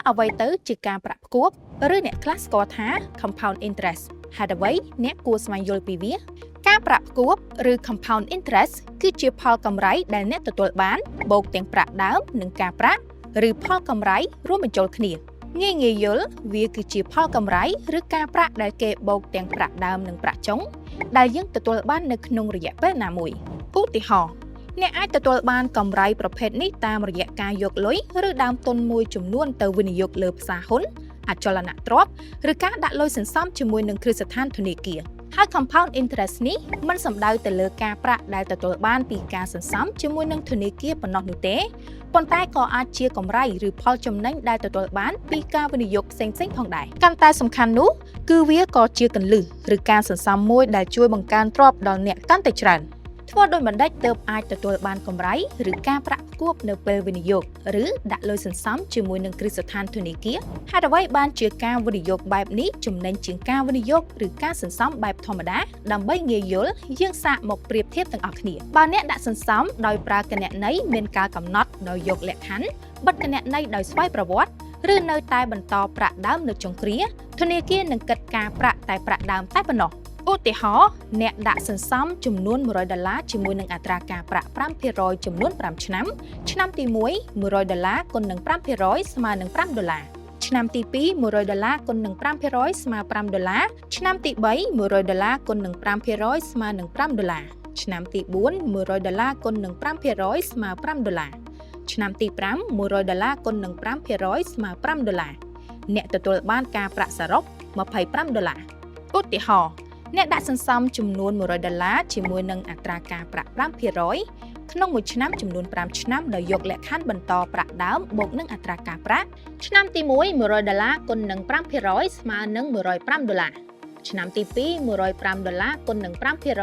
អ្វីទៅជាការប្រាក់ផ្គប់ឬអ្នកខ្លះស្គាល់ថា compound interest ហេតុអ្វីអ្នកគួរស្វែងយល់ពីវាការប្រាក់ផ្គប់ឬ compound interest គឺជាផលកម្រៃដែលអ្នកទទួលបានបូកទាំងប្រាក់ដើមនិងការប្រាក់ឬផលកម្រៃរួមបញ្ចូលគ្នាងាយយល់វាគឺជាផលកម្រៃឬការប្រាក់ដែលគេបូកទាំងប្រាក់ដើមនិងប្រាក់ចុងដែលយើងទទួលបាននៅក្នុងរយៈពេលណាមួយឧទាហរណ៍អ្នកអាចទទួលបានកម្រៃប្រភេទនេះតាមរយៈការយកលុយឬដើមទុនមួយចំនួនទៅវិនិយោគលើផ្សារហ៊ុនអចលនទ្រព្យឬការដាក់លុយសន្សំជាមួយនឹងគ្រឹះស្ថានធនាគារហើយ compound interest នេះមិនសំដៅទៅលើការប្រាក់ដែលទទួលបានពីការសន្សំជាមួយនឹងធនាគារប៉ុណ្ណោះនោះទេប៉ុន្តែក៏អាចជាកម្រៃឬផលចំណេញដែលទទួលបានពីការវិនិយោគផ្សេងៗផងដែរកាន់តែសំខាន់នោះគឺវាក៏ជាគន្លឹះឬការសន្សំមួយដែលជួយបង្កើនទ្រព្យដល់អ្នកកាន់តែច្រើនធ្វើដោយបណ្ឌិតទើបអាចទទួលបានកម្រៃឬការប្រាក់ផ្គប់នៅពេលវិនិយោគឬដាក់លុយសន្សំជាមួយនឹងគ្រឹះស្ថានធនាគារហេតុអ្វីបានជាការវិនិយោគបែបនេះចំណេញជាងការវិនិយោគឬការសន្សំបែបធម្មតាដើម្បីងាយយល់យើងសាកមកប្រៀបធៀបទាំងអស់គ្នាបើអ្នកដាក់សន្សំដោយប្រើគណនីមានការកំណត់ដោយយកលក្ខខណ្ឌបិទគណនីដោយស្វ័យប្រវត្តិឬនៅតែបន្តប្រាក់ដើមនៅចុងគ្រាធនាគារនឹងគិតការប្រាក់តែប្រាក់ដើមតែប៉ុណ្ណោះឧទាហរណ៍អ្នកដាក់សន្សំចំនួន$100ជាមួយនឹងអត្រាការប្រាក់ 5% ចំនួន5ឆ្នាំឆ្នាំទី1 $100 គុណនឹង 5% ស្មើនឹង$5ឆ្នាំទី2 $100 គុណនឹង 5% ស្មើ$5ឆ្នាំទី3 $100 គុណនឹង 5% ស្មើនឹង$5ឆ្នាំទី4 $100 គុណនឹង 5% ស្មើ$5ឆ្នាំទី5 $100 គុណនឹង 5% ស្មើ$5អ្នកទទួលបានការប្រាក់សរុប$25ឧទាហរណ៍អ្នកដាក់សន្សំចំនួន$100ជាមួយនឹងអត្រាការប្រាក់ 5% ក្នុងមួយឆ្នាំចំនួន5ឆ្នាំដោយយកលក្ខខណ្ឌបន្តប្រាក់ដើមបូកនឹងអត្រាការប្រាក់ឆ្នាំទី1 $100គុណនឹង 5% ស្មើនឹង$105ឆ្នាំទី2 $105គុណនឹង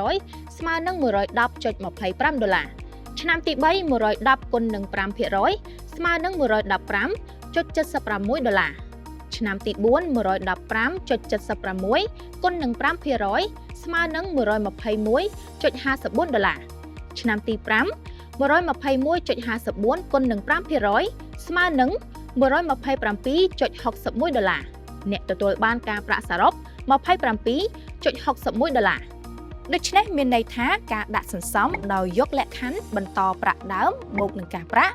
5% ស្មើនឹង$110.25ឆ្នាំទី3 $110គុណនឹង 5% ស្មើនឹង$115.76ឆ្នាំទី4 $115.76 គុណនឹង 5% ស្មើនឹង$121.54ឆ្នាំទី5 $121.54 គុណនឹង 5% ស្មើនឹង$127.61អ្នកទទួលបានការប្រាក់សរុប$27.61ដូច្នេះមានន័យថាការដាក់សន្សំដោយយកលក្ខខណ្ឌបន្តប្រាក់ដើមបូកនឹងការប្រាក់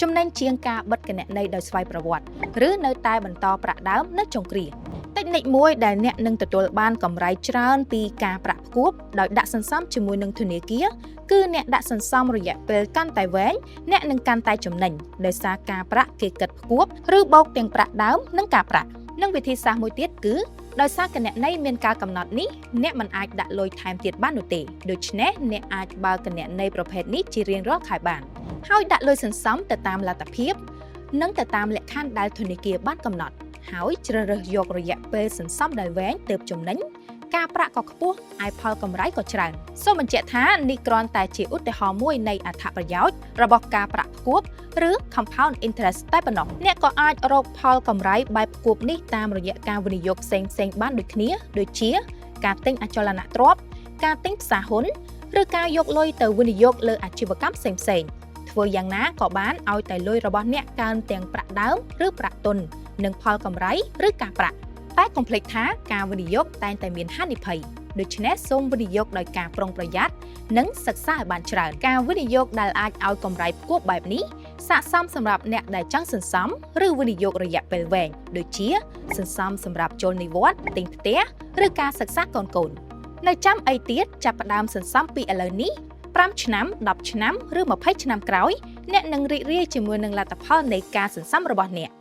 ចំណេញជាងការបិទគណនីដោយស្វ័យប្រវត្តិឬនៅតែបន្តប្រាក់ដើមនៅចុងគ្រាតិចនិចមួយដែលអ្នកនឹងទទួលបានកម្រៃច្រើនពីការប្រាក់ផ្គប់ដោយដាក់សន្សំជាមួយនឹងធនាគារគឺអ្នកដាក់សន្សំរយៈពេលកាន់តែវែងអ្នកនឹងកាន់តែចំណេញដោយសារការប្រាក់គេគិតផ្គប់ឬបូកទាំងប្រាក់ដើមនិងការប្រាក់និងវិធីសាស្ត្រមួយទៀតគឺដោយសារគណនីមានការកំណត់នេះអ្នកមិនអាចដាក់លុយថែមទៀតបាននោះទេដូច្នេះអ្នកអាចបើកគណនីប្រភេទនេះជារៀងរាល់ខែបានហើយដាក់លុយសន្សំទៅតាមលទ្ធភាពនិងទៅតាមលក្ខខណ្ឌដែលធនាគារបានកំណត់ហើយជ្រើសរើសយករយៈពេលសន្សំដែលវែងទើបចំណេញការប្រាក់ក៏ខ្ពស់ឯផលកម្រៃក៏ច្រើនសូមបញ្ជាក់ថានេះគ្រាន់តែជាឧទាហរណ៍មួយនៃអត្ថប្រយោជន៍របស់ការប្រាក់ផ្គប់ឬ compound interest តែប៉ុណ្ណោះអ្នកក៏អាចរកផលកម្រៃបែបផ្គប់នេះតាមរយៈការវិនិយោគផ្សេងៗបានដូចគ្នាដូចជាការទិញអចលនទ្រព្យការទិញផ្សារហ៊ុនឬការយកលុយទៅវិនិយោគលើអាជីវកម្មផ្សេងៗធ្វើយ៉ាងណាក៏បានឲ្យតែលុយរបស់អ្នកកើនទាំងប្រាក់ដើមឬប្រាក់ទុននិងផលកម្រៃឬការប្រាក់តែកុំភ្លេចថាការវិនិយោគតែងតែមានហានិភ័យដូច្នេះសូមវិនិយោគដោយការប្រុងប្រយ័ត្ននិងសិក្សាឲ្យបានច្រើនការវិនិយោគដែលអាចឲ្យកម្រៃផ្គប់បែបនេះស័ក្តិសមសម្រាប់អ្នកដែលចង់សន្សំឬវិនិយោគរយៈពេលវែងដូចជាសន្សំសម្រាប់ចូលនិវត្តន៍ទិញផ្ទះឬការសិក្សាកូនៗនៅចាំអីទៀតចាប់ផ្ដើមសន្សំពីឥឡូវនេះ5ឆ្នាំ10ឆ្នាំឬ20ឆ្នាំក្រោយអ្នកនឹងរីករាយជាមួយនឹងលទ្ធផលនៃការសន្សំរបស់អ្នក